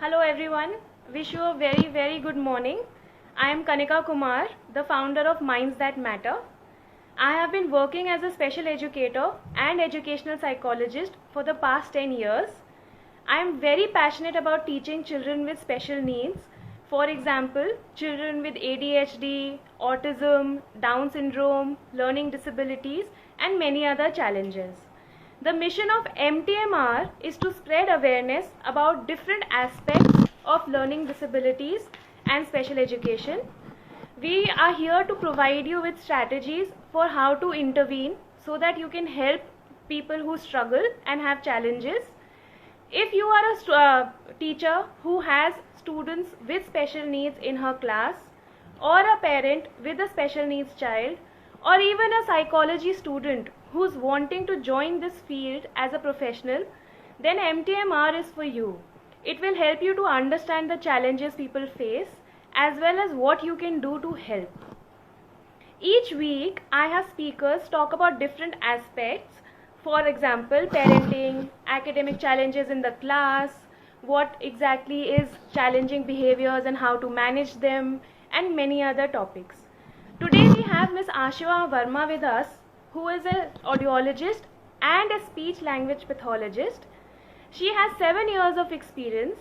Hello everyone. Wish you a very good morning. I am Kanika Kumar, the founder of Minds That Matter. I have been working as a special educator and educational psychologist for the past 10 years. I am very passionate about teaching children with special needs. For example, children with ADHD, autism, Down syndrome, learning disabilities, and many other challenges. The mission of MTMR is to spread awareness about different aspects of learning disabilities and special education. We are here to provide you with strategies for how to intervene so that you can help people who struggle and have challenges. If you are a teacher who has students with special needs in her class, or a parent with a special needs child, or even a psychology student who's wanting to join this field as a professional, then MTMR is for you. It will help you to understand the challenges people face as well as what you can do to help. Each week, I have speakers talk about different aspects. For example, parenting, academic challenges in the class, what exactly is challenging behaviors and how to manage them, and many other topics. Today, we have Ms. Ashwa Verma with us, who is an audiologist and a speech language pathologist. She has 7 years of experience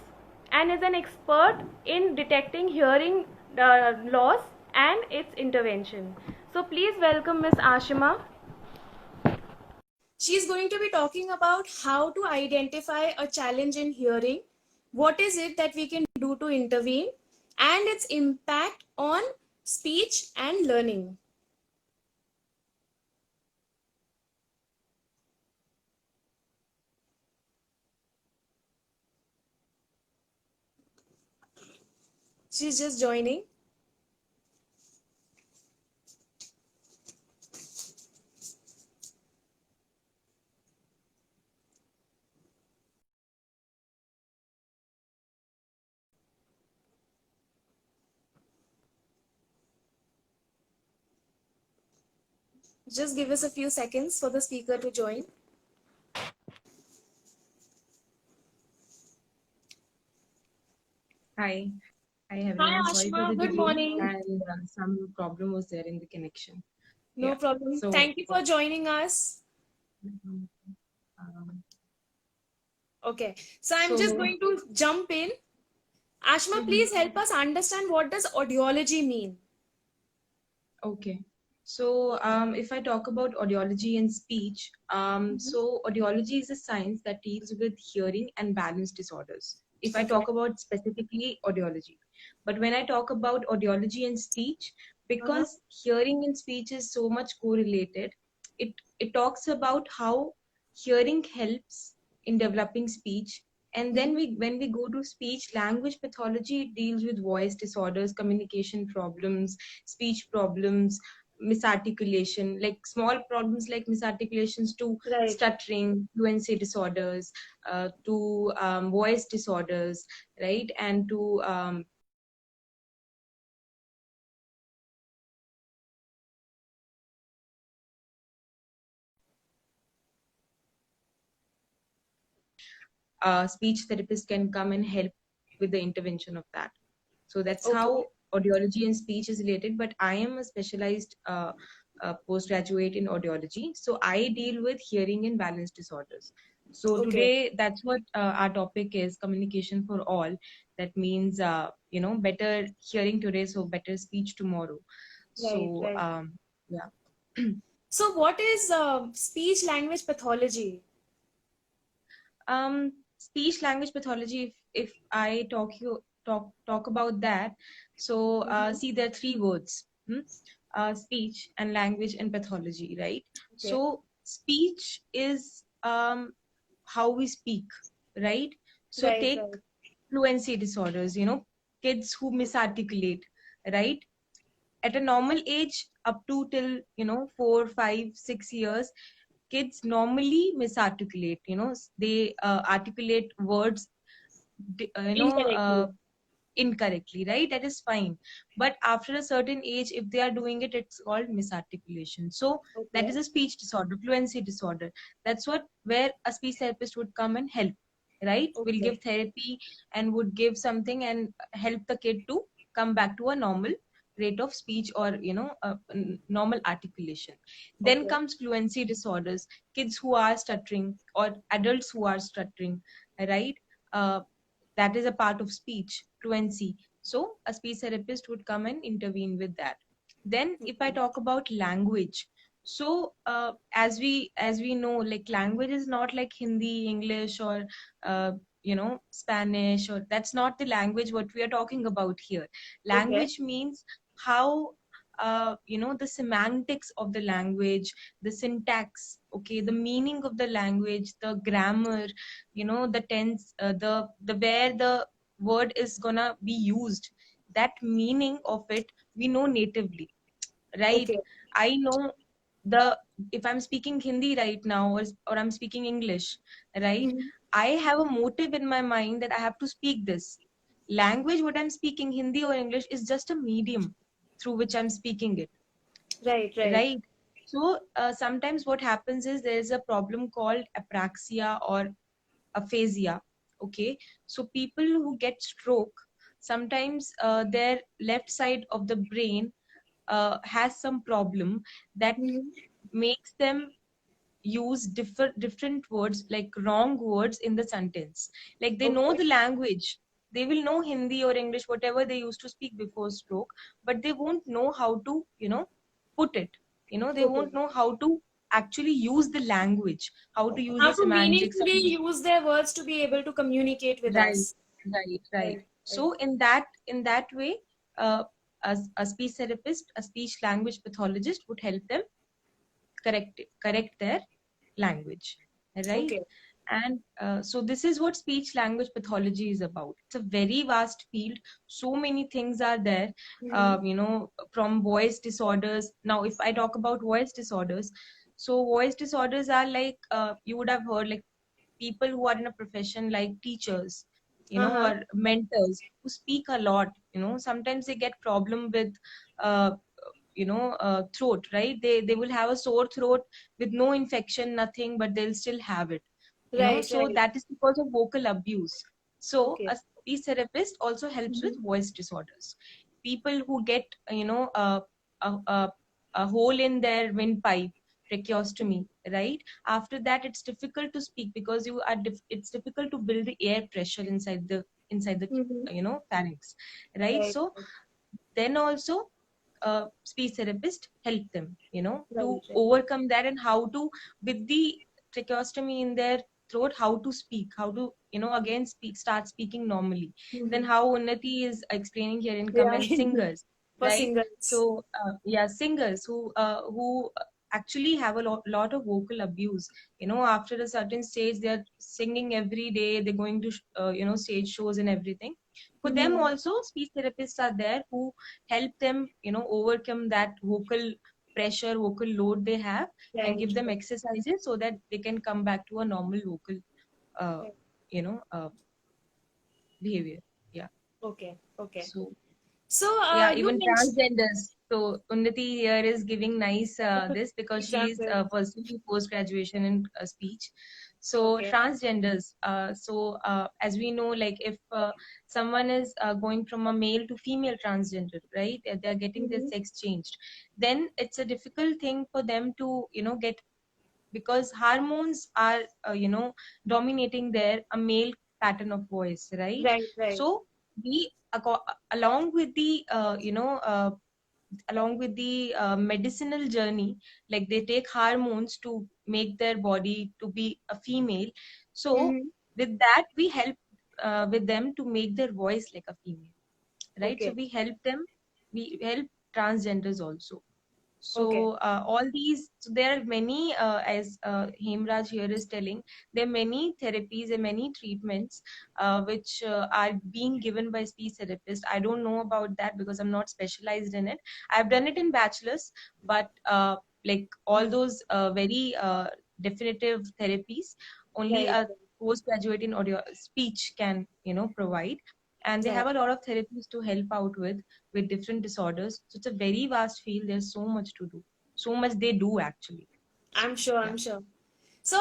and is an expert in detecting hearing loss and its intervention. So please welcome Ms. Ashima. She is going to be talking about how to identify a challenge in hearing, what is it that we can do to intervene, and its impact on speech and learning. She's just joining. Just give us a few seconds for the speaker to join. Hi. Hi Hi everyone. Sorry for Ashima, the good delay morning. and some problem was there in the connection. No problem. So Thank you for joining us. um, Okay, so I'm just so going to jump in. Ashma, mhm, please help us understand what does audiology mean? okay. So if I talk about audiology and speech, so audiology is a science that deals with hearing and balance disorders. If I Okay. talk about specifically audiology, but when I talk about audiology and speech, Uh-huh. because hearing and speech is so much correlated, it talks about how hearing helps in developing speech. And then when we go to speech language pathology, it deals with voice disorders, communication problems, speech problems, misarticulation, like small problems like misarticulations to Right. stuttering, fluency disorders, to voice disorders, right? And to speech therapist can come and help with the intervention of that. So that's Okay. how audiology and speech is related. But I am a specialized postgraduate in audiology. So I deal with hearing and balance disorders. So Okay. today, that's what our topic is: communication for all. That means, better hearing today, so better speech tomorrow. Right, So, right. yeah. So what is speech language pathology? Speech language pathology. If I talk about that, so Mhm. see, there are three words: speech and language and pathology, right? Okay. So speech is how we speak, right? So Right, take right. fluency disorders, kids who misarticulate, right? At a normal age, up to till 4, 5, 6 years, kids normally misarticulate. They articulate words Incorrectly. incorrectly, right? That is fine. But after a certain age, if they are doing it, it's called misarticulation. So that Okay. is a speech disorder, fluency disorder. That's what where a speech therapist would come and help, right? Will Okay. give therapy and would give something and help the kid to come back to a normal rate of speech, or normal articulation. Then Okay. comes fluency disorders, kids who are stuttering or adults who are stuttering, right? uh, that is a part of speech fluency. So a speech therapist would come and intervene with that. Then if I talk about language, so as we know, like language is not like Hindi, English, or Spanish, or that's not the language what we are talking about here. Okay. Language means how the semantics of the language, the syntax, okay, the meaning of the language, the grammar, the tense, the where the word is gonna be used, that meaning of it we know natively, right? Okay. I know the if I'm speaking Hindi right now, or I'm speaking English, right? Mhm. I have a motive in my mind that I have to speak this language. What I'm speaking, Hindi or English, is just a medium through which I'm speaking it, Right, right. right? So sometimes what happens is there is a problem called apraxia or aphasia, okay? So people who get stroke, sometimes their left side of the brain has some problem that Mhm. makes them use different words, like wrong words in the sentence. Like they know Okay. the language, they will know Hindi or English, whatever they used to speak before stroke, but they won't know how to put it. They Okay. won't know how to actually use the language, how to use How the to semantics of meaningfully the. use their words to be able to communicate with Right, us. right. Right, right. So in that way, uh, a speech therapist, a speech language pathologist would help them correct their language, right? Okay. And so this is what speech language pathology is about. It's a very vast field. So many things are there, Mm-hmm. from voice disorders. Now if I talk about voice disorders, so voice disorders are like, you would have heard, like people who are in a profession like teachers, Uh-huh. or mentors who speak a lot. Sometimes they get problem with uh, throat, right? They will have a sore throat with no infection, nothing, but they'll still have it. Right, So right. that is because of vocal abuse. So Okay. a speech therapist also helps with Mm-hmm. voice disorders. People who get a, a, a hole in their windpipe, tracheostomy, right? After that, it's difficult to speak because it's difficult to build the air pressure inside the Mm-hmm. pharynx, right? Right, So then also speech therapist help them right, to right. overcome that, and how to, with the tracheostomy in their throat, how to speak, how to again start speaking normally. Then Mm-hmm. how Unnati is explaining here in Yeah. comments, singers, For right? singers. So yeah, singers who actually have a lot of vocal abuse. After a certain stage, they are singing every day, they're going to stage shows and everything. For them Mm-hmm. also, speech therapists are there who help them overcome that vocal pressure, vocal load they have, and Right, give them right. exercises so that they can come back to a normal vocal uh, Right. you know uh, behavior. Yeah. Okay, okay. So So, yeah, you even mentioned transgenders. So Unnati here is giving nice this, because she is example. pursuing post graduation in speech. So Okay. transgenders, as we know, like if someone is going from a male to female transgender, right? They're getting their Mm-hmm. sex changed, then it's a difficult thing for them to get, because hormones are dominating their a male pattern of voice, right? Right, right. So we along with the medicinal journey, like they take hormones to make their body to be a female. So Mm-hmm. with that we help with them to make their voice like a female, right? So Okay, we help transgenders also. okay. So all these, so there are many, as Hemraj here is telling, there are many therapies and many treatments which are being given by speech therapists. I don't know about that because I'm not specialized in it. I've done it in bachelor's, but like all those very definitive therapies, only Right, a postgraduate in audio speech can provide, and they right. have a lot of therapies to help out with different disorders. So it's a very vast field. There's so much to do. So much they do actually. I'm sure, Yeah. I'm sure. So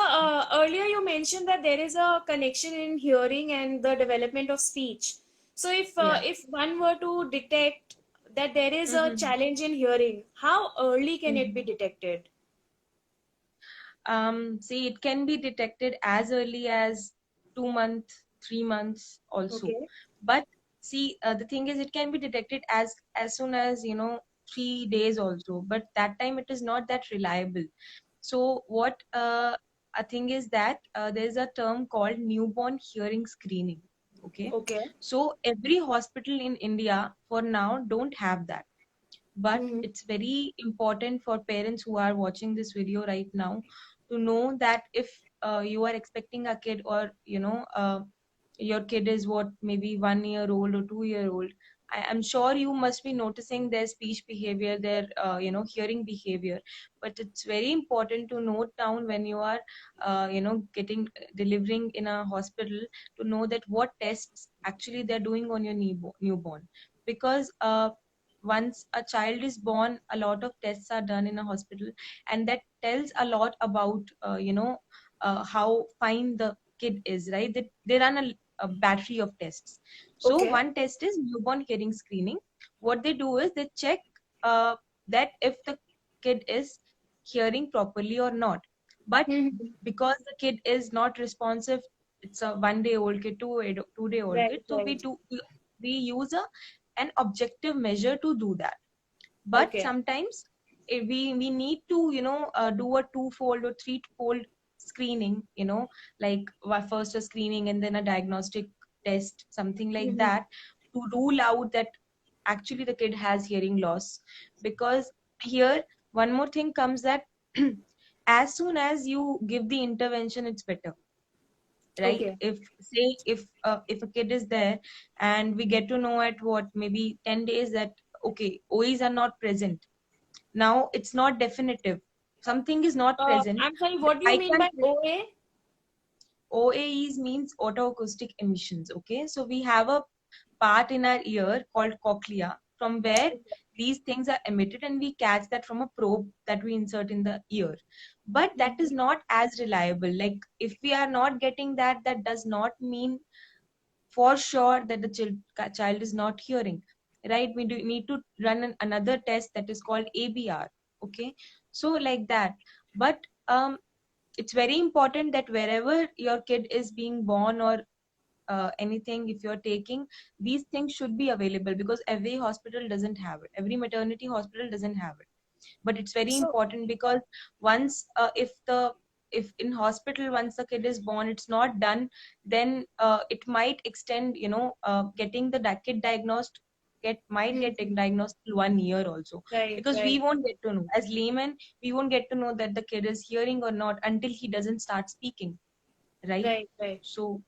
earlier you mentioned that there is a connection in hearing and the development of speech. So Yeah. if one were to detect that there is a Mm-hmm. challenge in hearing, how early can it Mm-hmm. be detected? See, it can be detected as early as 2 months, 3 months also. Okay. But see, the thing is, it can be detected as soon as 3 days also. But that time it is not that reliable. So what I think is that there is a term called newborn hearing screening. Okay, Okay. so every hospital in India for now don't have that, but Mm-hmm. it's very important for parents who are watching this video right now to know that if you are expecting a kid, or your kid is what, maybe 1 year old or 2 year old, I'm sure you must be noticing their speech behavior, their hearing behavior. But it's very important to note down when you are getting delivering in a hospital, to know that what tests actually they're doing on your newborn. Because once a child is born, a lot of tests are done in a hospital, and that tells a lot about how fine the kid is, right? They run a battery of tests. So Okay. one test is newborn hearing screening. What they do is they check uh, that if the kid is hearing properly or not. But Mm-hmm. because the kid is not responsive, it's a 1 day old kid, 2 day old Right, kid, so right. we use an objective measure to do that. But Okay. sometimes we need to do a twofold or threefold screening, like first a screening and then a diagnostic test, something like Mm-hmm. that, to rule out that actually the kid has hearing loss. Because here one more thing comes, that as soon as you give the intervention, it's better, right? Okay. If a kid is there, and we get to know at what, maybe 10 days, that okay, OEs are not present, now it's not definitive, something is not present. I'm sorry, what do you I mean by can't. OA? OAEs means autoacoustic emissions. Okay, so we have a part in our ear called cochlea, from where these things are emitted, and we catch that from a probe that we insert in the ear. But that is not as reliable. Like, if we are not getting that, that does not mean for sure that the child is not hearing, right? We do need to run another test that is called ABR. Okay, so like that. But it's very important that wherever your kid is being born, or anything, if you're taking, these things should be available, because every hospital doesn't have it, every maternity hospital doesn't have it. But it's very So, important, because once if in hospital, once the kid is born, it's not done, then it might extend, getting the kid diagnosed, get Mhm. diagnosed till 1 year also. Right, Because we right, won't get to know, as laymen, we won't get to know that the kid is hearing or not until he doesn't start speaking, right? right, right. So,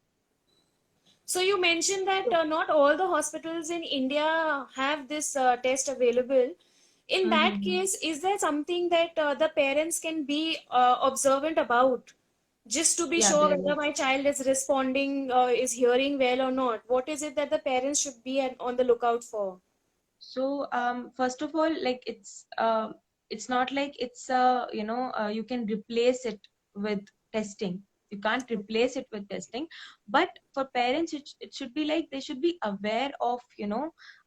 So you mentioned that so not all the hospitals in India have this test available. In that mhm. case, is there something that the parents can be observant about, just to be Yeah, sure there whether is. my child is responding, is hearing well or not? What is it that the parents should be on the lookout for? So, first of all, like, it's not like it's you can replace it with testing. You can't replace it with testing. But for parents, it should be like, they should be aware of,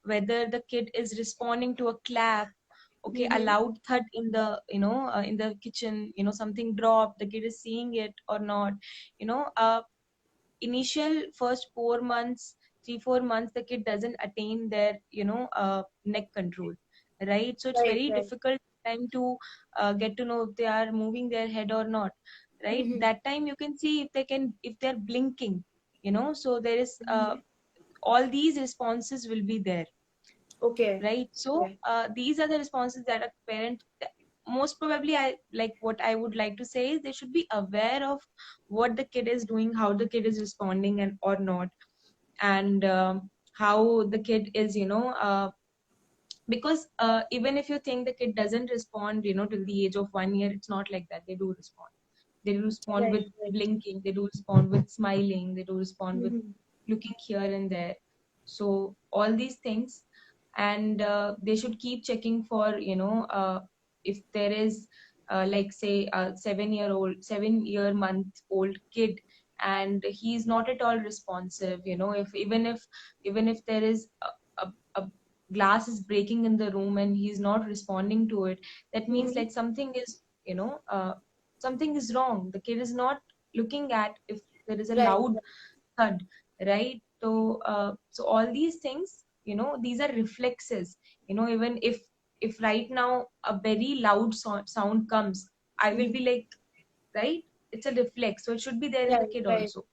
whether the kid is responding to a clap. Okay, a Mm-hmm. loud thud in the in the kitchen, something dropped, the kid is seeing it or not. you know uh, Initial first 4 months, 3 4 months, the kid doesn't attain their neck control, right? So it's Right, very right. difficult time to get to know if they are moving their head or not, right? Mm-hmm. That time you can see if they're blinking, so there is Mm-hmm. all these responses will be there, Okay. right? So Okay. these are the responses that a parent, most probably, I like, what I would like to say is, they should be aware of what the kid is doing, how the kid is responding and or not. And how the kid is, because even if you think the kid doesn't respond, till the age of 1 year, it's not like that. They do respond. They do respond Right, with right. blinking, they do respond with smiling, they do respond with Mm-hmm. looking here and there. So all these things. And they should keep checking for, if there is like say a 7-year-month-old kid, and he's not at all responsive, if even if there is a glass is breaking in the room and he's not responding to it, that means Mm-hmm. like something is wrong. The kid is not looking at if there is a Right. loud thud, right? So all these things, these are reflexes. Even if right now a very loud sound comes, I will Mm-hmm. be like, right, it's a reflex, so it should be there in the Right. kid Right. also.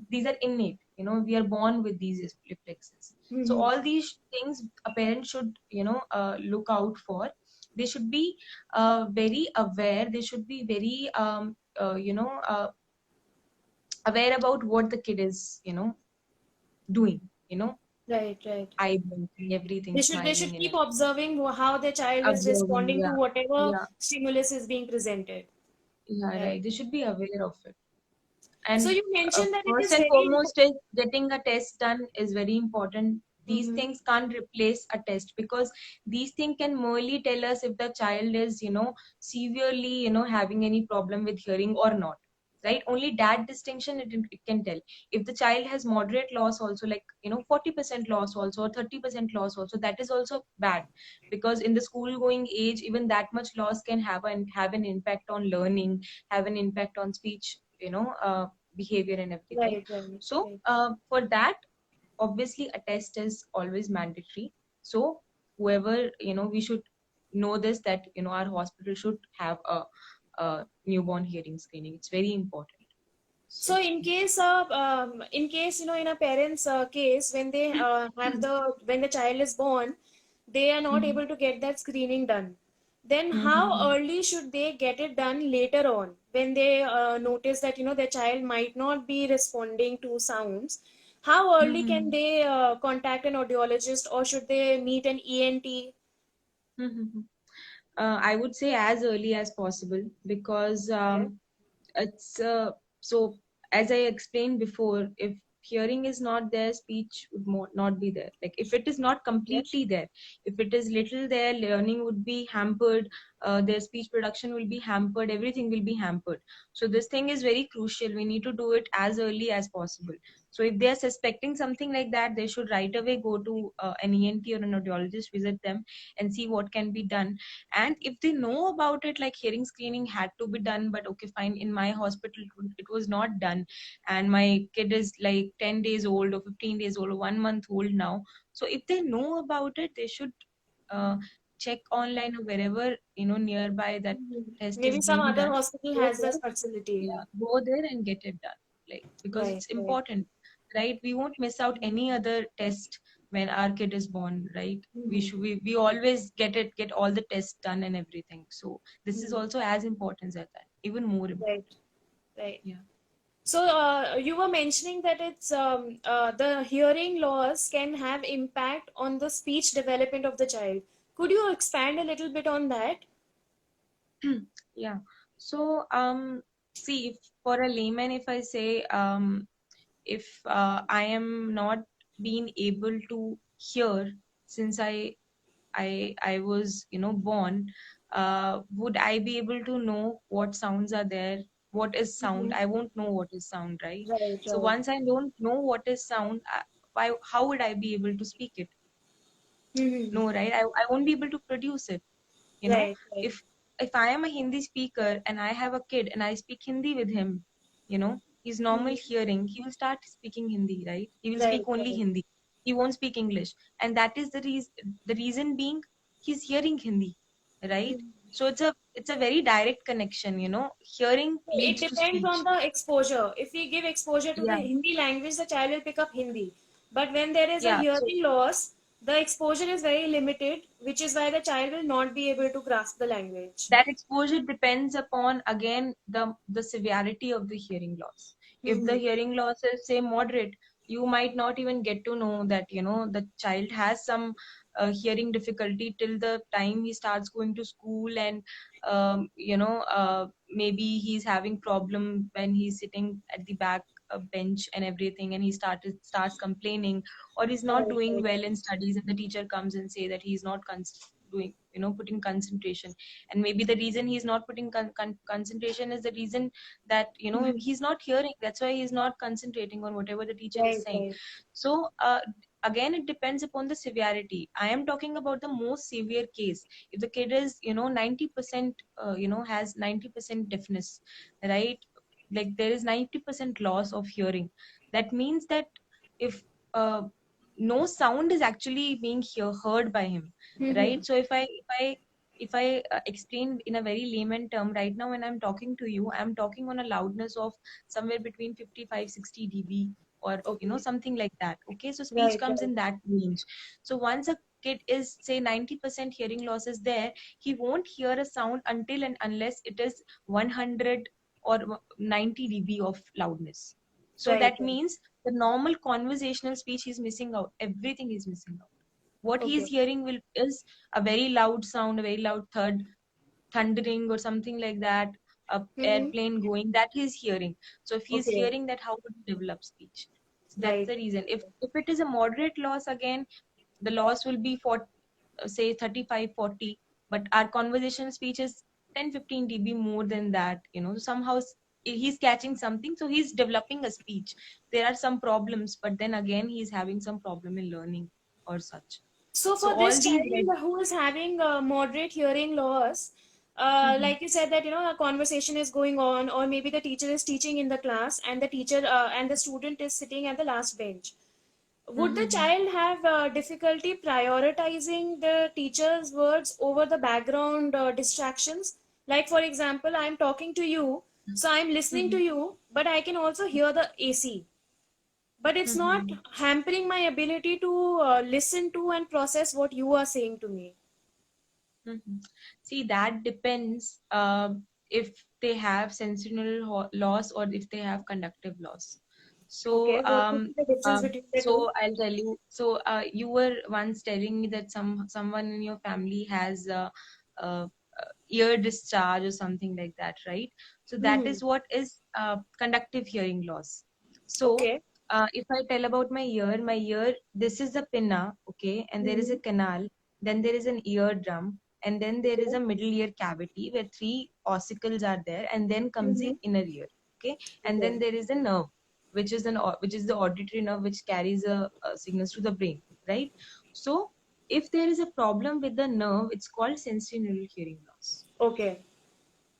These are innate, we are born with these reflexes. So Mm-hmm. all these things a parent should look out for. They should be very aware. They should be very aware about what the kid is doing, Right. Right. eye blinking, everything, They should smiling and keep everything. observing how the child is Observing, responding to yeah, whatever yeah, stimulus is being presented. yeah, Right. right. They should be aware of it. So And you mentioned that it first is and very foremost is getting a test done is very important. These mm-hmm. things can't replace a test, because these things can merely tell us if the child is, severely, having any problem with hearing or not. Right? Only that distinction it can tell. If the child has moderate loss also, like, 40% loss also, or 30% loss also, that is also bad, because in the school going age, even that much loss can have an impact on learning, have an impact on speech, behavior and everything. Right. Right. So Right. for that, obviously a test is always mandatory. So whoever, we should know this, that our hospital should have a newborn hearing screening. It's very important. So So in case in a parent's case, when they when the child is born, they are not Mhm. able to get that screening done. Then how Mhm. early should they get it done later on when they notice that their child might not be responding to sounds? How early can Mhm. they contact an audiologist, or should they meet an ENT? Mhm. I would say as early as possible, because Okay. it's so, as I explained before, if hearing is not there, speech would not be there. Like, if it is not Yes. completely there, if it is little there, learning would be hampered, their speech production will be hampered, everything will be hampered. So this thing is very crucial. We need to do it as early as possible. So if they are suspecting something like that, they should right away go to an ENT or an audiologist, visit them and see what can be done. And if they know about it, like hearing screening had to be done, but okay, fine, in my hospital it was not done, and my kid is like 10 days old or 15 days old or 1 month old now. So if they know about it, they should uh, check online or wherever nearby that Mhm. test is Maybe some being other done. hospital Go has there, this facility. yeah, go there and get it done, like, because Right. it's Right. important, right? We won't miss out any other test when our kid is born, right? Mhm. We always get all the tests done and everything. So this is Mhm. also as important as that, even more Right. important. Right. Yeah. So you were mentioning that the hearing loss can have impact on the speech development of the child. Could you expand a little bit on that? Yeah. So see, if for a layman, if I say, if I am not being able to hear since I was, born, would I be able to know what sounds are there? What is sound? Mhm. I won't know what is sound, right? Right, So right. once I don't know what is sound, how would I be able to speak it? Mhm. No, right? I won't be able to produce it. You know, Right, right. if I am a Hindi speaker and I have a kid and I speak Hindi with him, he's normal Mhm. hearing, he will start speaking Hindi, right? He will speak Right, only right. Hindi. He won't speak English. And that is the reason being he's hearing Hindi, right? Mhm. So it's a very direct connection, hearing So it leads to depends on speech. the exposure. If we give exposure to the Yeah. Hindi language, the child will pick up Hindi. But when there is a Yeah. So hearing loss, the exposure is very limited, which is why the child will not be able to grasp the language. that exposure depends upon, again, the severity of the hearing loss. If the Mm-hmm. hearing loss is, say, moderate, you might not even get to know that the child has some hearing difficulty till the time he starts going to school, and maybe he's having problem when he's sitting at the back bench and everything, and he starts complaining, or he's not Right, doing right. well in studies, and the teacher comes and say that he's not doing, putting concentration. And maybe the reason he's not putting concentration is the reason that, he's not hearing. That's why he's not concentrating on whatever the teacher is Right, saying. right. So again, it depends upon the severity. I am talking about the most severe case. If the kid is, 90%, has 90% deafness, right? Like there is 90% loss of hearing. That means that if uh, no sound is actually being heard by him, Mm-hmm. right? So if I explain in a very layman term, right now when I'm talking to you, I'm talking on a loudness of somewhere between 55-60 dB, or Okay. something like that. Okay, so speech Right, comes right. in that range. So once a kid is, say, 90% hearing loss is there, he won't hear a sound until and unless it is 100 or 90 dB of loudness. So Right, that right. means the normal conversational speech is missing out. Everything is missing out. What he's Okay. hearing will is a very loud sound, a very loud thundering or something like that, a Mm-hmm. airplane going, that he's hearing. So if he's Okay. hearing that, how would he develop speech? So that's Right. the reason. If it is a moderate loss, again, the loss will be for say 35-40, but our conversational speech is 10-15 dB more than that. Somehow he's catching something, so he's developing a speech. There are some problems, but then again he's having some problem in learning or such. So So for all this these red. child who is having moderate hearing loss, Mhm. like you said that a conversation is going on, or maybe the teacher is teaching in the class, and the teacher and the student is sitting at the last bench. Would the Mhm. child have difficulty prioritizing the teacher's words over the background distractions? Like, for example, I'm talking to you, so I'm listening to Mhm. you, but I can also hear the AC. But it's not Mhm. hampering my ability to listen to and process what you are saying to me. Mhm. See, that depends if they have sensorineural loss or if they have conductive loss. So, Okay, what would be the difference between the two? so I'll tell you. So, you were once telling me that someone in your family has uh, ear discharge or something like that, right? So that Hmm. is what is conductive hearing loss. So, Okay. if I tell about my ear, this is the pinna, okay, and there is Hmm. a canal, then there is an eardrum, and then there is Okay. a middle ear cavity where three ossicles are there, and then comes the Hmm. inner ear. Okay, and then Okay. there is a nerve, which is the auditory nerve, which carries a signals to the brain, right? So if there is a problem with the nerve, it's called sensorineural hearing loss. Okay.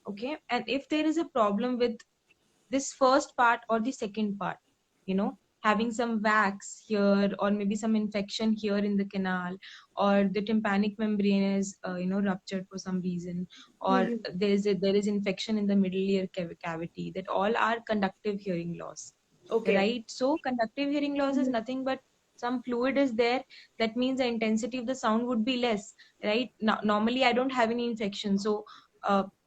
Okay, and if there is a problem with this first part or the second part, having some wax here or maybe some infection here in the canal, or the tympanic membrane is ruptured for some reason, or Hmm. there is infection in the middle ear cavity, that all are conductive hearing loss, Okay. right? So conductive hearing loss is Mhm. nothing but some fluid is there. That means the intensity of the sound would be less, right? Normally I don't have any infection, so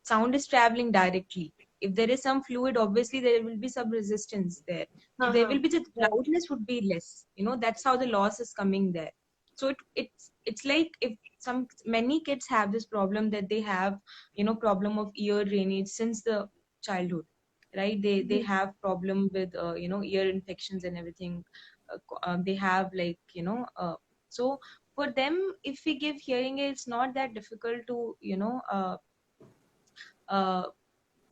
sound is traveling directly. If there is some fluid, obviously there will be some resistance there, so there Uh-huh. will be, the Right. loudness would be less. That's how the loss is coming there. So it's like, if some many kids have this problem, that they have problem of ear drainage since the childhood, right? They Mhm. have problem with ear infections and everything. They have, like, so for them, if we give hearing aid, it's not that difficult to uh,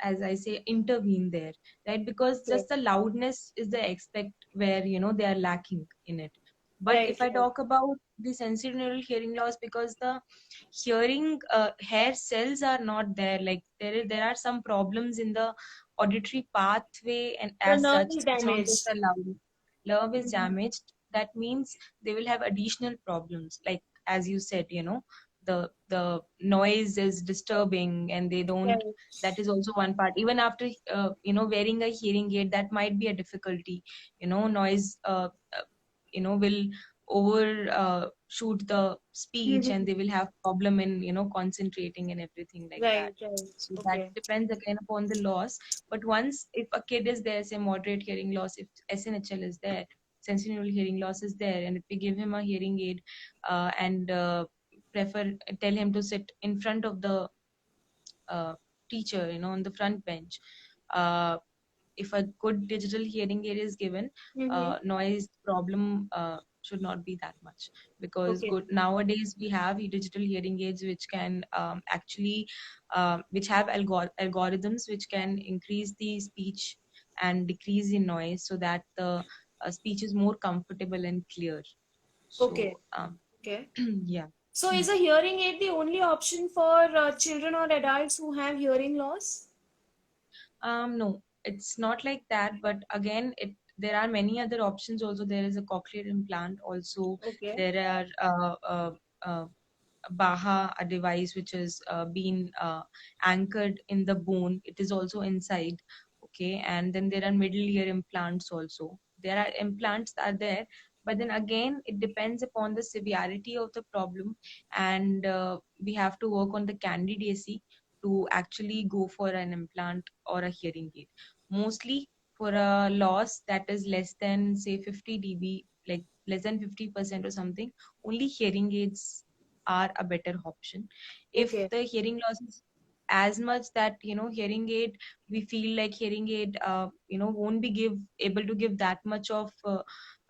as I say, intervene there, right? Because Okay. just the loudness is the aspect where they are lacking in it. But Right, if I right. talk about the sensorineural hearing loss, because the hearing hair cells are not there, like there are some problems in the auditory pathway, and The as nerve such, is it's not just damaged. a loud nerve is Mhm. damaged. That means they will have additional problems, like, as you said, the noise is disturbing and they don't. Right. That is also one part. Even after wearing a hearing aid, that might be a difficulty. Noise will over shoot the speech, and Mhm. they will have problem in concentrating and everything like that. Right, right. So that Okay. depends again upon the loss. But once, if a kid is there, say moderate hearing loss, if SNHL is there, sensorineural hearing loss is there, and if we give him a hearing aid, and prefer tell him to sit in front of the uh, teacher, on the front bench. Uh, if a good digital hearing aid is given, Mm-hmm. noise problem should not be that much, because Okay. good nowadays we have digital hearing aids which can actually which have algorithms which can increase the speech and decrease the noise, so that the speech is more comfortable and clear. Okay. So Okay. yeah. So Hmm. is a hearing aid the only option for children or adults who have hearing loss? No, it's not like that. But again, there are many other options also. There is a cochlear implant also. Okay. There are Baha, a device which is been anchored in the bone. It is also inside. Okay, and then there are middle ear implants also. There are implants that are there, but then again, it depends upon the severity of the problem, and we have to work on the candidacy to actually go for an implant or a hearing aid. Mostly for a loss that is less than say 50 dB, like less than 50% or something, only hearing aids are a better option. If Okay. the hearing loss is as much that hearing aid, we feel like hearing aid won't be able to give that much of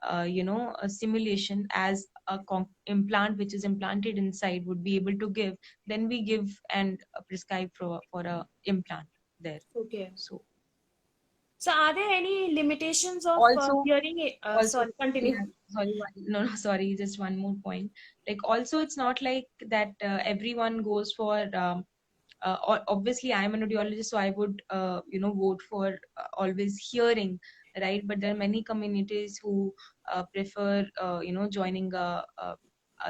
a simulation as a implant which is implanted inside would be able to give, then we give and prescribe for a implant there. Okay. So So are there any limitations of also hearing aid? also Sorry, continue. yeah, sorry, no, sorry, just one more point. Like also, it's not like that everyone goes for obviously I'm an audiologist, so I would vote for always hearing, right? But there are many communities who prefer joining a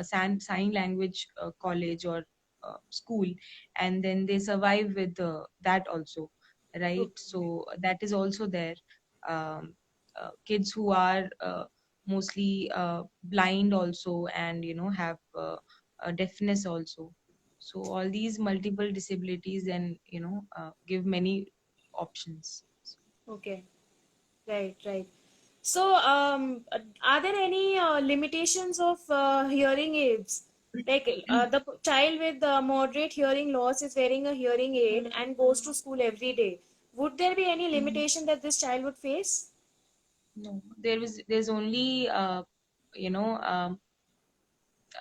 sign language college or school, and then they survive with that also, right? Okay. So that is also there. Kids who are mostly blind also, and have deafness also. So all these multiple disabilities then give many options. Okay. Right, right. So, are there any limitations of hearing aids? Like the child with moderate hearing loss is wearing a hearing aid and goes to school every day. Would there be any Mhm. limitation that this child would face? No, there's only you know um,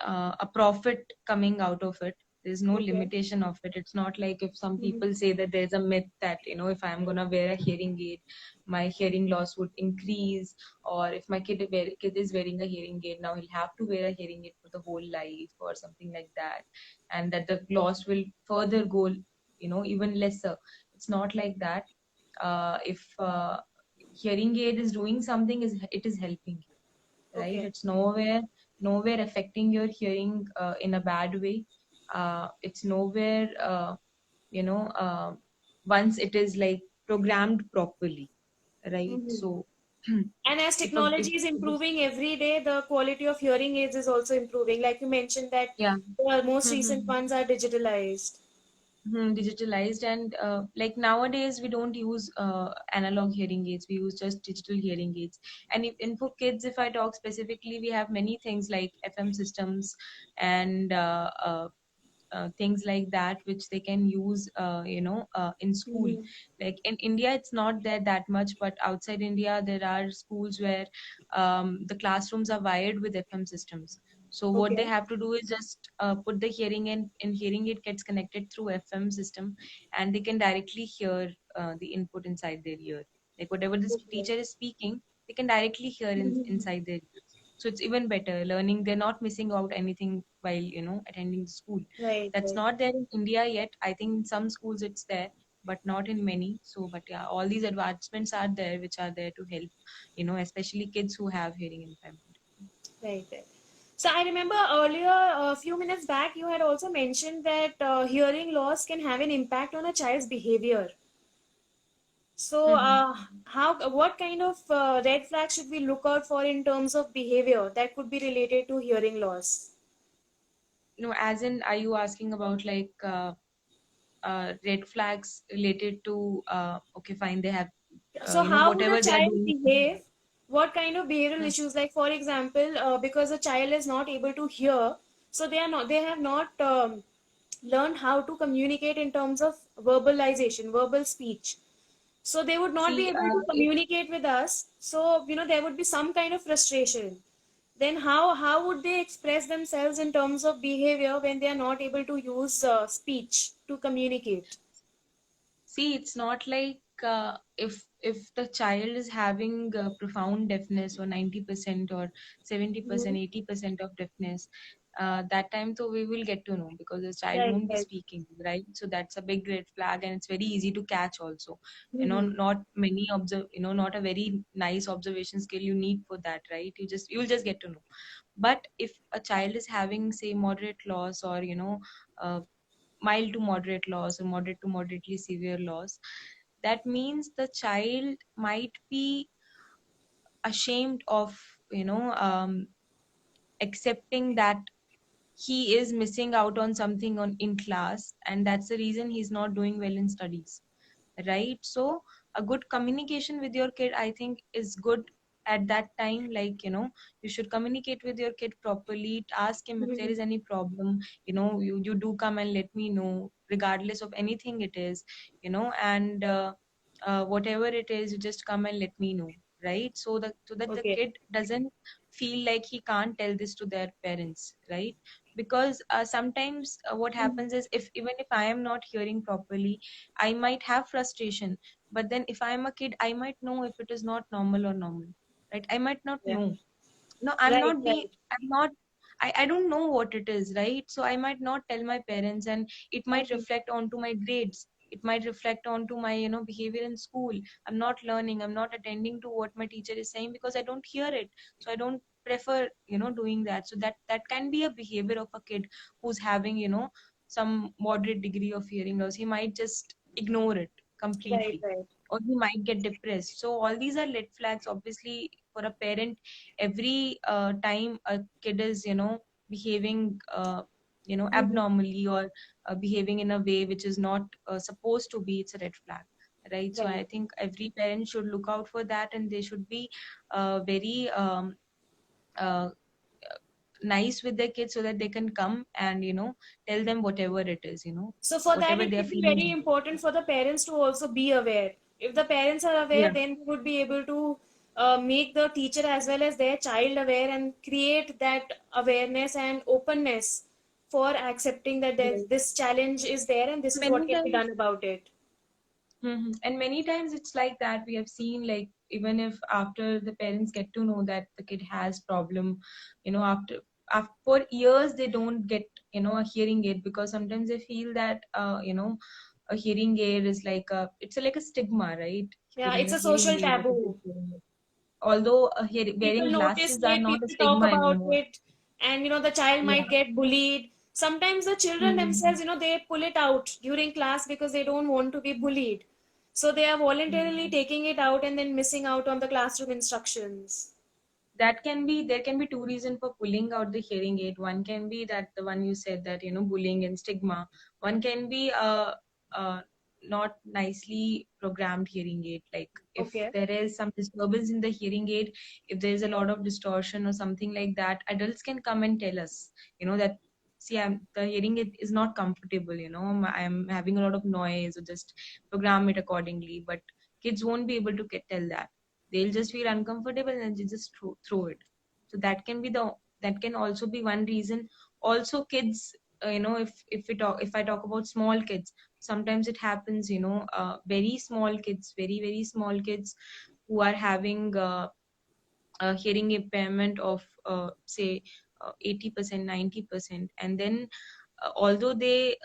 a profit coming out of it. There's no Okay. limitation of it. It's not like if some Mhm. people say that there's a myth that if I'm gonna wear a hearing aid, my hearing loss would increase, or if my kid is wearing a hearing aid, now he'll have to wear a hearing aid for the whole life or something like that, and that the loss will further go even lesser. It's not like that. If hearing aid is doing something, is it is helping, right? Okay. It's nowhere affecting your hearing in a bad way. It's nowhere once it is like programmed properly, right? Mhm. So And as if a if technology is improving every day, the quality of hearing aids is also improving. Like you mentioned that yeah. the most recent ones are digitalized. Digitalized, and like nowadays we don't use analog hearing aids, we use just digital hearing aids. And for kids, if I talk specifically, we have many things like FM systems and things like that which they can use in school. Mhm. Like in India it's not there that much, but outside India there are schools where the classrooms are wired with FM systems. So what they Okay. have to do is just put the hearing in hearing aid gets connected through FM system, and they can directly hear the input inside their ear. Like whatever this Okay. teacher is speaking, they can directly hear Mhm. inside their ears. So it's even better learning. They're not missing out anything while attending the school. Right, That's right. not there in India yet. I think in some schools it's there, but not in many. So but yeah, all these advancements are there which are there to help especially kids who have hearing impairment. Right, right. So I remember earlier, a few minutes back, you had also mentioned that hearing loss can have an impact on a child's behavior. So, Mhm. what kind of red flags should we look out for in terms of behavior that could be related to hearing loss? As in, are you asking about like red flags related to okay, fine, they have So, how would a whatever they are child doing. behave? What kind of behavioral Hmm. issues? Like, for example, because a child is not able to hear, so they have not learned how to communicate in terms of verbalization, verbal speech. So they would not be See, able to if communicate with us. So, there would be some kind of frustration. then how would they express themselves in terms of behavior when they are not able to use speech to communicate? See, it's not like if the child is having profound deafness or 90% or 70%, Mhm. 80% of deafness, that time so we will get to know because the child Right, won't be right. speaking, right? So that's a big red flag, and it's very easy to catch also. Hmm. Not many not a very nice observation skill you need for that, right? You'll just get to know. But if a child is having, say, moderate loss or uh, mild to moderate loss or moderate to moderately severe loss, that means the child might be ashamed of accepting that he is missing out on something in class, and that's the reason he's not doing well in studies, right? So a good communication with your kid, I think, is good at that time. Like, you should communicate with your kid properly, ask him if there Hmm. is any problem. You do come and let me know, regardless of anything it is, and whatever it is, you just come and let me know, right? So that the Okay. kid doesn't feel like he can't tell this to their parents, right? Because sometimes what Mhm. happens is, if even if I am not hearing properly, I might have frustration, but then if I'm a kid, I might know if it is not normal or normal, right? I might not Yeah. know. No, Right, right. I'm not, I don't know what it is, right? So I might not tell my parents, and it might Mhm. reflect onto my grades. It might reflect onto my, behavior in school. I'm not learning, I'm not attending to what my teacher is saying because I don't hear it. So I don't prefer, doing that. So that can be a behavior of a kid who's having, some moderate degree of hearing loss. He might just ignore it Right, completely, right. or he might get depressed. So all these are red flags, obviously, for a parent. Every time a kid is, behaving Mhm. abnormally, or behaving in a way which is not supposed to be, it's a red flag, right? So Right. I think every parent should look out for that, and they should be very uh, nice with their kids, so that they can come and tell them whatever it is, So for that, whatever it they are would be feeling. very important for the parents to also be aware. If the parents are aware, Yeah, then they would be able to make the teacher as well as their child aware and create that awareness and openness for accepting that right. this challenge is there and this is what Many can be times. done about it. And many times it's like that. We have seen, like, even if after the parents get to know that the kid has problem, after for years they don't get a hearing aid, because sometimes they feel that a hearing aid is like like a stigma, right? Yeah, Wearing it's a a hearing social aid, or a good taboo. hearing aid. Although People wearing notice glasses are it, not a people talk stigma about anymore. it, and the child Yeah. might get bullied. Sometimes the children Hmm. themselves, they pull it out during class because they don't want to be bullied. So they are voluntarily taking it out and then missing out on the classroom instructions. There can be two reasons for pulling out the hearing aid. One can be that the one you said, that bullying and stigma. One can be uh not nicely programmed hearing aid. Like, if Okay. there is some disturbance in the hearing aid, if there is a lot of distortion or something like that, adults can come and tell us, that, see, the hearing aid is not comfortable, I'm having a lot of noise, or just program it accordingly. But kids won't be able to tell that. They'll just feel uncomfortable and they just throw it. So that can also be one reason. Also, kids, if I talk about small kids, sometimes it happens, very small kids, very very small kids, who are having a hearing impairment of, say, 80%, 90%, and then although they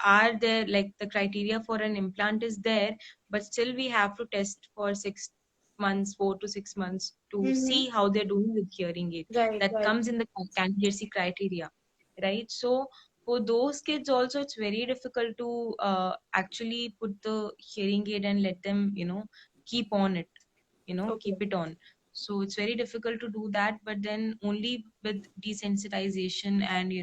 are there, like, the criteria for an implant is there, but still we have to test for 6 months, 4 to 6 months, to Mm-hmm. see how they're doing with hearing aid. Right, That right, comes in the candidacy criteria, right? So for those kids also, it's very difficult to actually put the hearing aid and let them, keep on it, okay, keep it on. So it's very difficult to do that, but then only with desensitization and,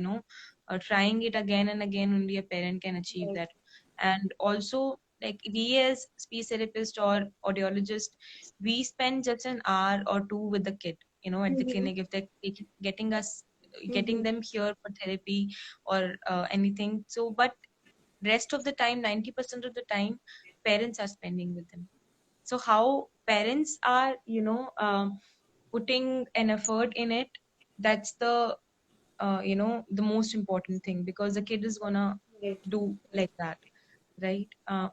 trying it again and again, only a parent can achieve right. that. And also, like, we as speech therapist or audiologist, we spend just an hour or two with the kid, at the Mm-hmm. clinic, if they're getting Mm-hmm. them here for therapy or anything. So, but rest of the time, 90% of the time, parents are spending with them. So how parents are, putting an effort in it, that's the the most important thing, because the kid is gonna Right. do like that, right?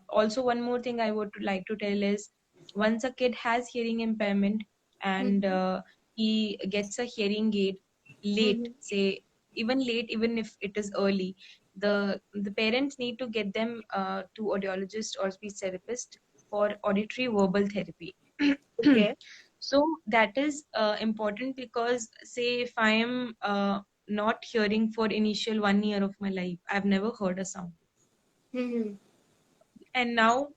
Also, one more thing I would like to tell is, once a kid has hearing impairment and Mm-hmm. he gets a hearing aid late, Mm-hmm. say even late, even if it is early, the parents need to get them to audiologist or speech therapist for auditory verbal therapy. Okay. So that is important, because say if I am not hearing for initial 1 year of my life, I've never heard a sound, Mm-hmm. and now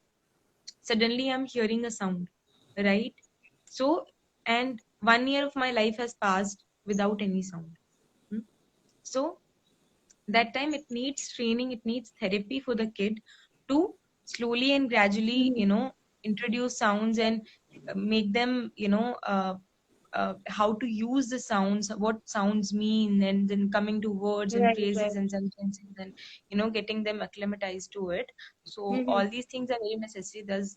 suddenly I'm hearing a sound, right? So, and 1 year of my life has passed without any sound. Hmm? So that time it needs training, it needs therapy for the kid to slowly and gradually, Mm-hmm. introduce sounds and make them, how to use the sounds, what sounds mean, and then coming to words and Right, right. phrases and sentences, and getting them acclimatized to it. So Mm-hmm. all these things are very necessary. Thus,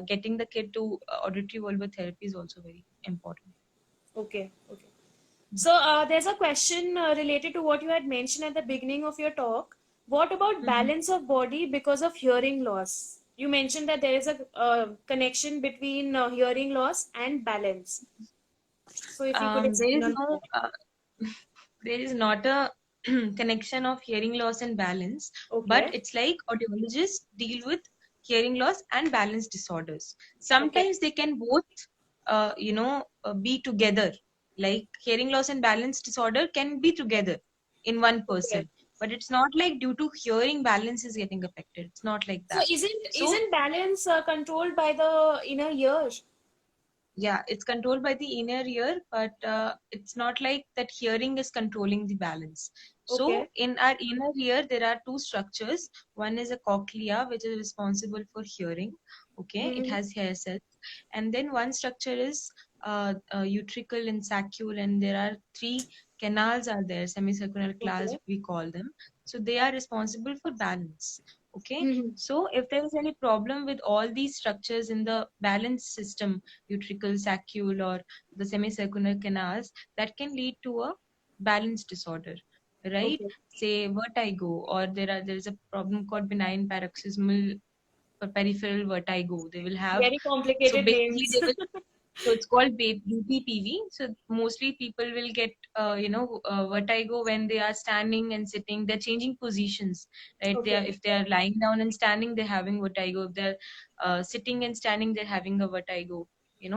getting the kid to auditory vulvar therapy is also very important. Okay, okay. So there's a question related to what you had mentioned at the beginning of your talk. What about Mhm. balance of body because of hearing loss? You mentioned that there is a connection between hearing loss and balance. So if you could There explain is on no that. there is not a connection of hearing loss and balance, but Okay, it's like audiologists deal with hearing loss and balance disorders. okay, Sometimes they can both, be together. Like hearing loss and balance disorder can be together in one okay. person, but it's not like due to hearing balance is getting affected. It's not like So that. isn't So isn't balance controlled by the inner ear? yeah, it's controlled by the inner ear, but it's not like that hearing is controlling the balance. So Okay. in our inner ear there are two structures. One is a cochlea, which is responsible for hearing. Okay, it Mm-hmm. has hair cells. And then one structure is utricle and saccule, and there are three canals are there, semicircular class Okay. we call them. So they are responsible for balance. Okay, Mm-hmm. so if there is any problem with all these structures in the balance system, utricle, saccule, or the semicircular canals, that can lead to a balance disorder, right? Okay. Say vertigo, or there is a problem called benign paroxysmal peripheral vertigo. They will have, Very so complicated basically names. they will, so it's called BPPV. So mostly people will get, vertigo when they are standing and sitting. They're changing positions, right? They Okay. are, if they are lying down and standing, they're having vertigo. If they're sitting and standing, they're having a vertigo.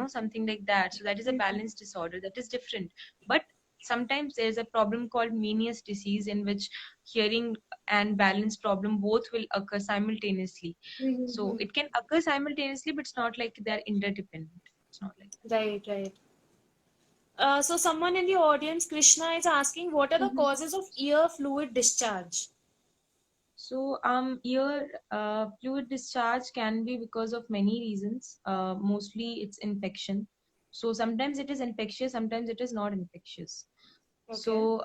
Something like that. So that is a balance disorder. That is different. But sometimes there's a problem called Meniere's disease, in which hearing and balance problem both will occur simultaneously. So Mm-hmm. it can occur simultaneously, but it's not like they're interdependent. It's not like Right, right. So someone in the audience, Krishna, is asking what are that. the Mhm. causes of ear fluid discharge? So, ear fluid discharge can be because of many reasons. Mostly it's infection. So sometimes it is infectious, sometimes it is not infectious. Okay. So,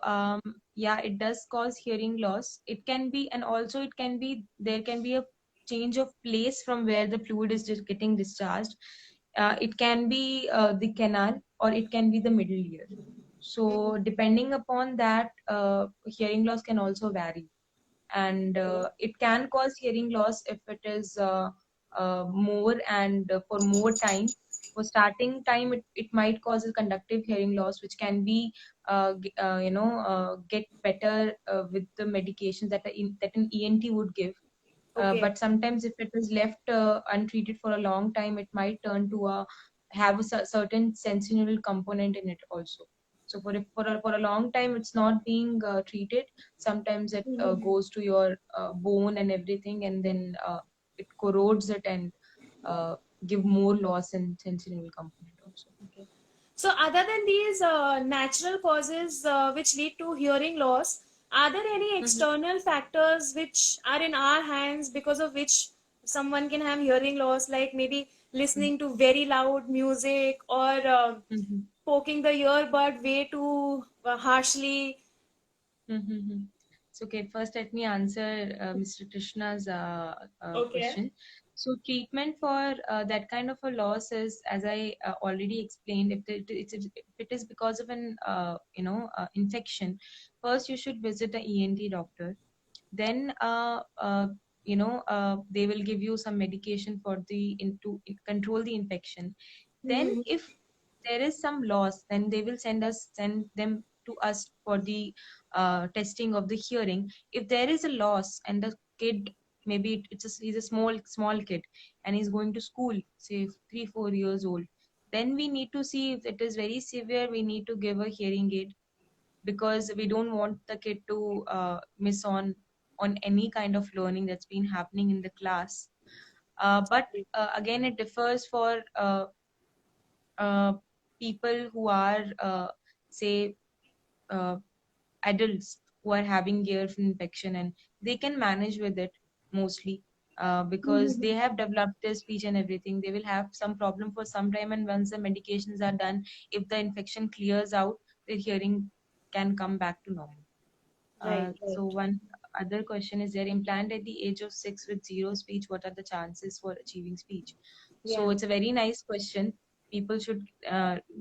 yeah, it does cause hearing loss. It can be, and also it can be, there can be a change of place from where the fluid is just getting discharged. It can be the canal, or it can be the middle ear. Mhm. So, depending upon that, hearing loss can also vary, and Okay. it can cause hearing loss if it is more and for more time. For starting time, it might cause a conductive hearing loss, which can be get better with the medications that an ENT would give. Okay. But sometimes if it is left untreated for a long time, it might turn to have a certain sensorineural component in it also. So for a long time it's not being treated, sometimes it Mhm. goes to your bone and everything, and then it corrodes it and uh, give more loss in sensorineural component also. Okay. So other than these natural causes which lead to hearing loss, are there any Mhm. external factors which are in our hands because of which someone can have hearing loss, like maybe listening to very loud music or Mhm. poking the earbud way too harshly? Mm-hmm. So, okay, first let me answer Mr. Krishna's Okay. question. So treatment for that kind of a loss is, as I already explained, if it is because of an infection, first you should visit a ENT doctor. Then they will give you some medication for to control the infection. Then Mm-hmm. if there is some loss, then they will send them to us for the testing of the hearing. If there is a loss and the kid, maybe he's a small kid and he's going to school, say 3-4 years old, then we need to see if it is very severe, we need to give a hearing aid, because we don't want the kid to miss on any kind of learning that's been happening in the class. But again, it differs for uh, people who are say uh, adults who are having ear infection, and they can manage with it mostly, because they have developed their speech and everything. They will have some problem for some time, and once the medications are done, if the infection clears out, their hearing can come back to normal. Right, So right. one other question is, there implant at the age of 6 with zero speech, what are the chances for achieving speech? So Yeah. it's a very nice question. People should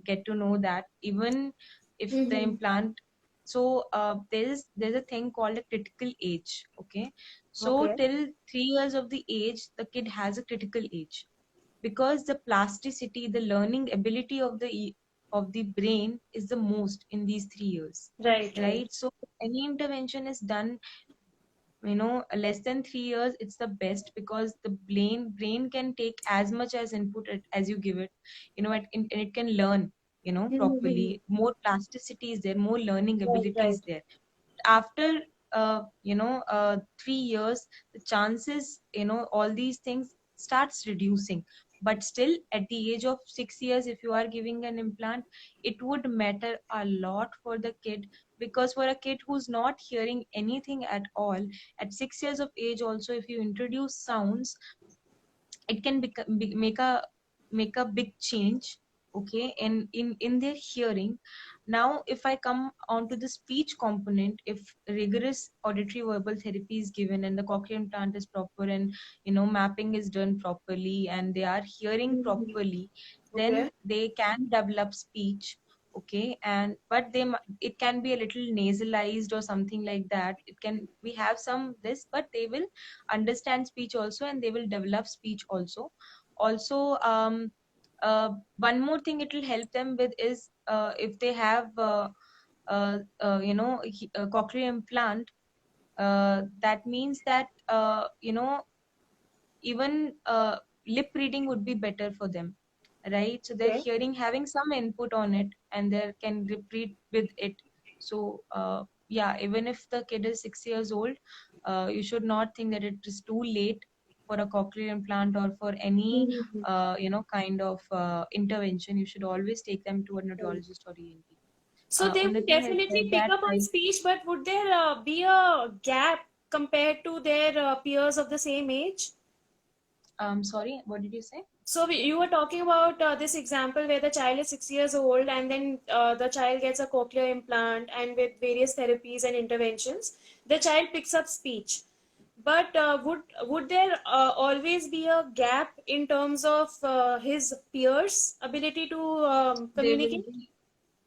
get to know that even if the Mm-hmm. implant, so there's a thing called a critical age. Okay, so Okay. till 3 years of the age, the kid has a critical age, because the plasticity, the learning ability of the brain is the most in these 3 years, Right, right. right? So any intervention is done, less than 3 years, it's the best, because the brain can take as much as input as you give it, and it can learn, Mm-hmm. properly. More plasticity is there, more learning Right, ability right. is there. After 3 years, the chances, all these things starts reducing. But still, at the age of 6 years, if you are giving an implant, it would matter a lot for the kid, because for a kid who's not hearing anything at all, at 6 years of age also, if you introduce sounds, it can make a big change, okay, in their hearing. Now if I come on to the speech component, if rigorous auditory verbal therapy is given and the cochlear implant is proper, and mapping is done properly, and they are hearing Mm-hmm. properly, then Okay. they can develop speech. Okay, and but it can be a little nasalized or something like that. It can, we have some this, but they will understand speech also, and they will develop speech also. One more thing it will help them with is, if they have a cochlear implant, that means that even lip reading would be better for them, right? So they're Okay. hearing, having some input on it, and they can read with it. So yeah, even if the kid is 6 years old, you should not think that it is too late for a cochlear implant or for any Mm-hmm. kind of intervention. You should always take them to an Right. audiologist or ENT. So they On the would thing I definitely said pick that up on I speech, but would there be a gap compared to their peers of the same age? sorry, what did you say? So you were talking about this example where the child is 6 years old and then the child gets a cochlear implant, and with various therapies and interventions, the child picks up speech. But would there always be a gap in terms of his peers' ability to There will communicate? be,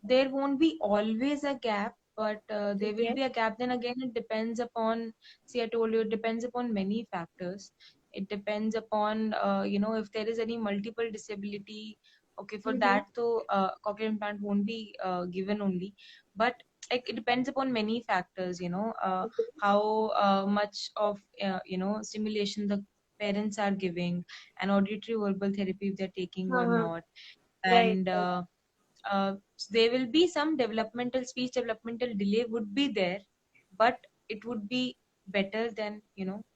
there won't be always a gap, but there will Okay. be a gap. Then again, it depends upon, see, I told you, it depends upon many factors. It depends upon, if there is any multiple disability. Okay, for Mm-hmm. that, so cochlear implant won't be given only. But like, it depends upon many factors, how much of, stimulation the parents are giving, and auditory verbal therapy if they're taking or Uh-huh. not. Right. And Right. there will be some developmental, speech developmental delay would be there, but it would be better than,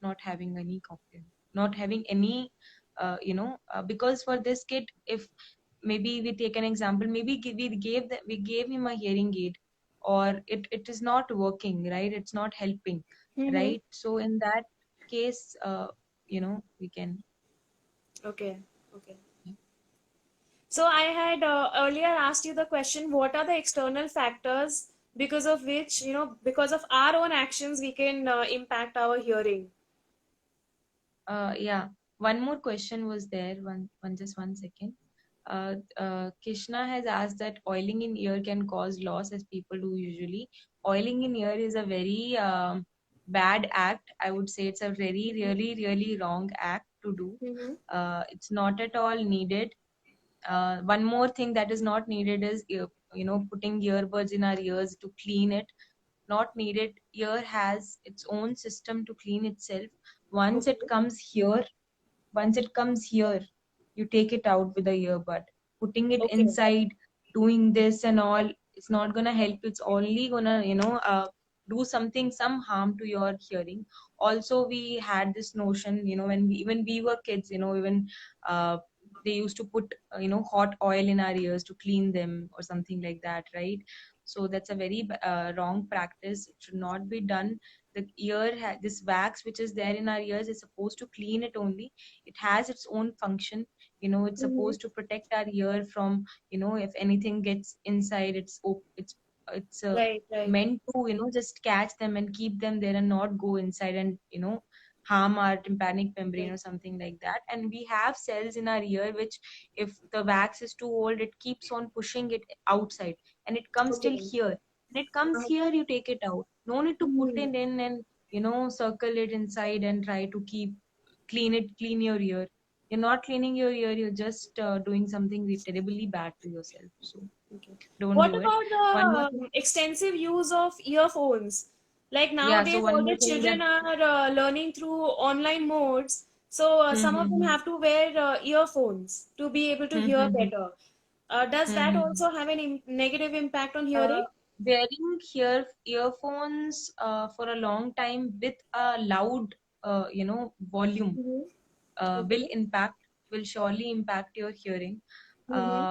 not having any cocktail, not having any, because for this kid, if maybe we take an example, maybe we gave him a hearing aid, or it is not working, right? It's not helping, Mm-hmm. right? So in that case, we can. Okay. Okay. So I had earlier asked you the question, what are the external factors because of which, because of our own actions, we can impact our hearing? Yeah, one more question was there. Just 1 second. Krishna has asked that oiling in ear can cause loss as people do usually. Oiling in ear is a very bad act. I would say it's a very, really, really wrong act to do. Mm-hmm. It's not at all needed. One more thing that is not needed is putting earbuds in our ears to clean it. Not needed. Ear has its own system to clean itself. Once Okay. it comes here, once it comes here, you take it out with a earbud. Putting it Okay. inside, doing this and all, it's not gonna help. It's only gonna, do something, some harm to your hearing. Also, we had this notion, when we were kids, even uh, they used to put, hot oil in our ears to clean them or something like that, right? So that's a very wrong practice. It should not be done. The this wax which is there in our ears is supposed to clean it only. It has its own function. It's Mm-hmm. supposed to protect our ear from, if anything gets inside. It's Right, right. meant to, just catch them and keep them there and not go inside and, harm our tympanic membrane Right. or something like that. And we have cells in our ear which, if the wax is too old, it keeps on pushing it outside, and it comes till Okay. here. When it comes here, you take it out. No need to put Mm-hmm. it in and, circle it inside and try to clean your ear. You're not cleaning your ear, you're just doing something terribly bad to yourself. So Okay. don't What do it. about One more the thing. extensive use of earphones? Like Yeah, so nowadays, one all more the thing that children are learning through online modes. So some of them Hmm. have to wear earphones to be able to Hmm. hear Hmm. better. Does that Hmm. also have an negative impact on uh, hearing? Wearing earphones for a long time with a loud volume Mm-hmm. will Okay. surely impact your hearing. Mm-hmm.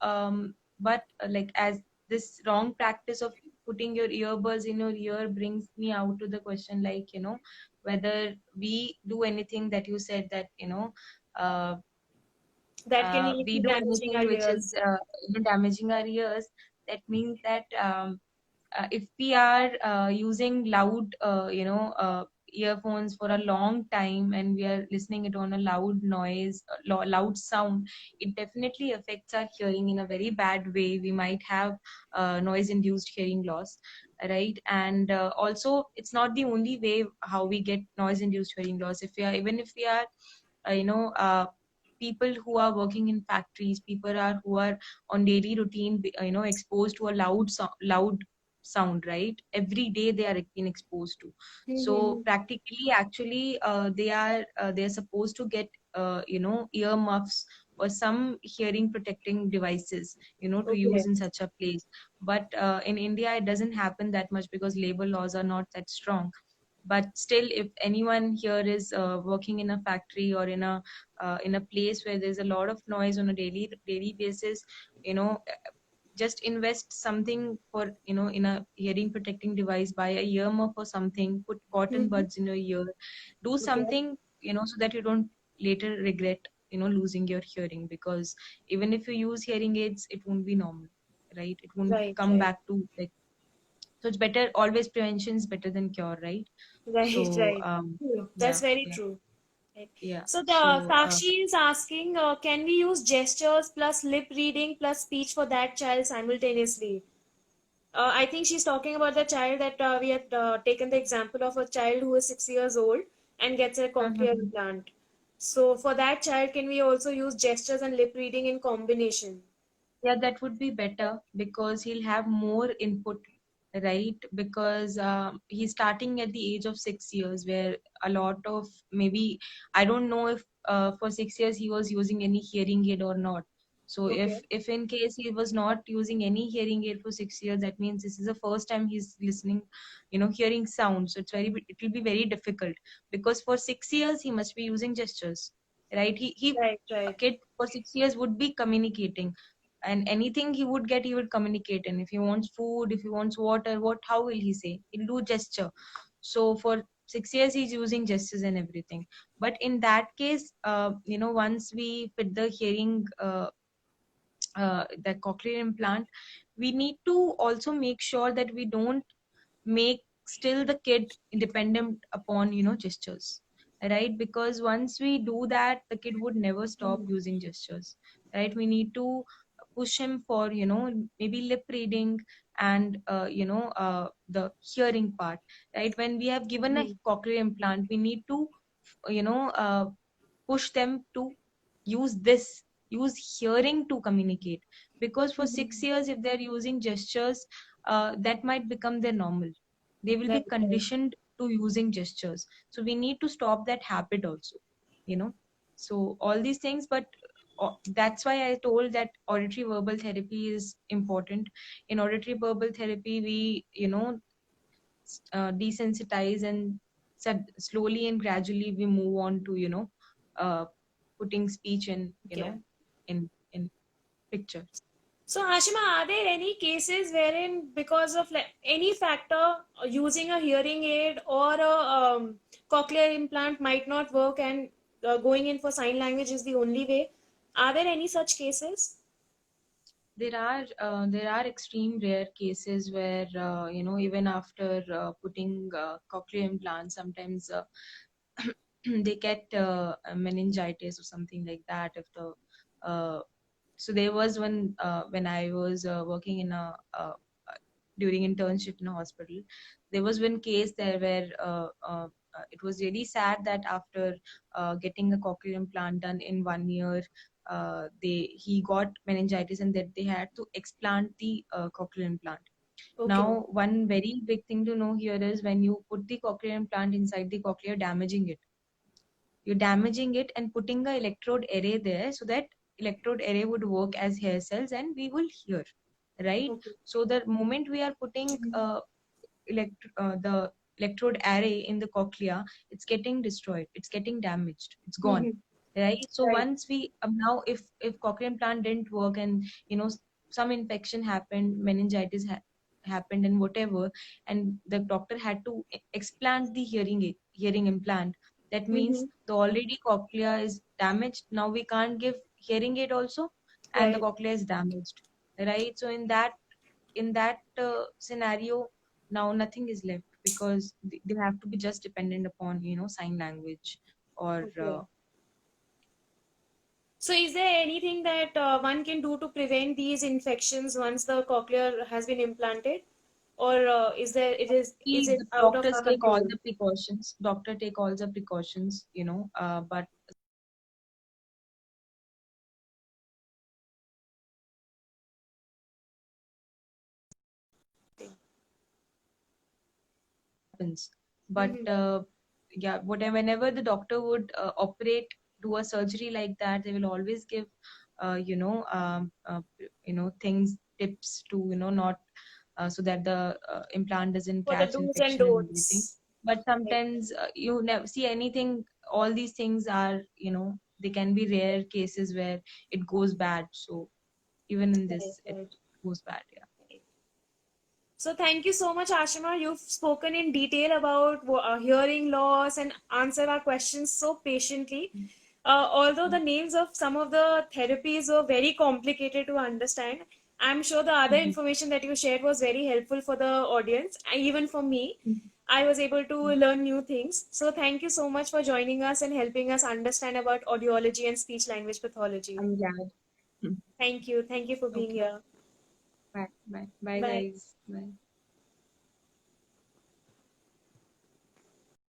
uh, but like, as this wrong practice of putting your earbuds in your ear brings me out to the question, like, whether we do anything that you said, that uh, That can lead we to do damaging anything our which is ears. damaging our ears. That means that if we are using loud earphones for a long time, and we are listening it on a loud noise, loud sound, it definitely affects our hearing in a very bad way. We might have noise induced hearing loss, right? And also, it's not the only way how we get noise induced hearing loss. If we are even if we are uh, you know uh, people who are working in factories, people are who are on daily routine, exposed to a loud sound, right? Every day they are being exposed to. So Mm-hmm. practically, actually, they're supposed to get ear muffs or some hearing protecting devices, to use Okay. in such a place. But in India, it doesn't happen that much because labor laws are not that strong. But still, if anyone here is working in a factory or in a place where there's a lot of noise on a daily basis, you know just invest something for, in a hearing protecting device. Buy a earmuff or something, put cotton Mm-hmm. buds in your ear, do Okay. something, so that you don't later regret, losing your hearing. Because even if you use hearing aids, it won't be normal, right? It won't Right, come right. back to, like, so it's better, always prevention is better than cure, right? Right, So right. True. That's yeah, very yeah, true. Right. yeah. So the So Sakshi is asking, can we use gestures plus lip reading plus speech for that child simultaneously? I think she's talking about the child that we had taken the example of a child who is 6 years old and gets a cochlear Mhm. implant. So for that child, can we also use gestures and lip reading in combination? Yeah, that would be better because he'll have more input, right? Because he's starting at the age of 6 years, where a lot of, maybe, I don't know if for 6 years he was using any hearing aid or not. So Okay. if in case he was not using any hearing aid for 6 years, that means this is the first time he's listening, hearing sound. So it will be very difficult, because for 6 years he must be using gestures, right? He Right, A right. kid for 6 years would be communicating, and anything he would get, he would communicate. And if he wants food, if he wants water, how will he say? He'll do gesture. So for 6 years he's using gestures and everything. But in that case, once we fit the hearing the cochlear implant, we need to also make sure that we don't make still the kid dependent upon, gestures. right? Because once we do that, the kid would never stop using gestures, right? We need to push him for, maybe lip reading and, the hearing part, right? When we have given a Mhm. cochlear implant, we need to, you know, uh, push them to use this, use hearing to communicate. Because for 6 years, if they're using gestures, that might become their normal. They will be Right, right. conditioned to using gestures. So we need to stop that habit also, you know. So all these things, but that's why I told that auditory verbal therapy is important. In auditory verbal therapy, we, desensitize, and slowly and gradually we move on to, uh, putting speech in, Okay. in picture. So, Ashima, are there any cases wherein, because of like any factor, using a hearing aid or a cochlear implant might not work, and going in for sign language is the only way? Are there any such cases? There are extreme rare cases where, even after putting cochlear implants, sometimes they get meningitis or something like that. If the So there was one, when I was working in a during internship in a hospital. There was one case there where, it was really sad that after getting a cochlear implant done in 1 year, he got meningitis, and that they had to explant the cochlear implant. Okay. Now, one very big thing to know here is, when you put the cochlear implant inside the cochlea, damaging it. You're damaging it and putting a electrode array there, so that electrode array would work as hair cells and we will hear, right? Okay. So the moment we are putting the electrode array in the cochlea, it's getting destroyed, it's getting damaged, it's gone, Mhm. right? So Right. once we, now if cochlear implant didn't work, and some infection happened, meningitis happened and whatever, and the doctor had to explant the hearing implant, that means Mhm. the already cochlea is damaged. Now we can't give hearing aid also, and the Right. cochlea is damaged, right? So in that scenario, now nothing is left, because they have to be just dependent upon, sign language, or Okay. So, is there anything that one can do to prevent these infections once the cochlear has been implanted, or is it the out of doctors our take all control? the precautions. Doctor take all the precautions, but happens. But Mhm. yeah, whatever, whenever the doctor would operate, do a surgery like that, they will always give, things, tips to, not, so that the implant doesn't For the catch do's and infection and everything. don'ts. But Right. sometimes you never see anything. All these things are, they can be rare cases where it goes bad. So even in Right, this, it right. goes bad. Yeah. So thank you so much, Ashima. You've spoken in detail about hearing loss and answered our questions so patiently. Although the names of some of the therapies were very complicated to understand, I'm sure the other Mhm. information that you shared was very helpful for the audience, and even for me. Mhm. I was able to learn new things. So thank you so much for joining us and helping us understand about audiology and speech language pathology. I'm glad. Mhm. Thank you. Thank you for being Okay. here. Bye. Bye. Bye, Bye. guys. Bye.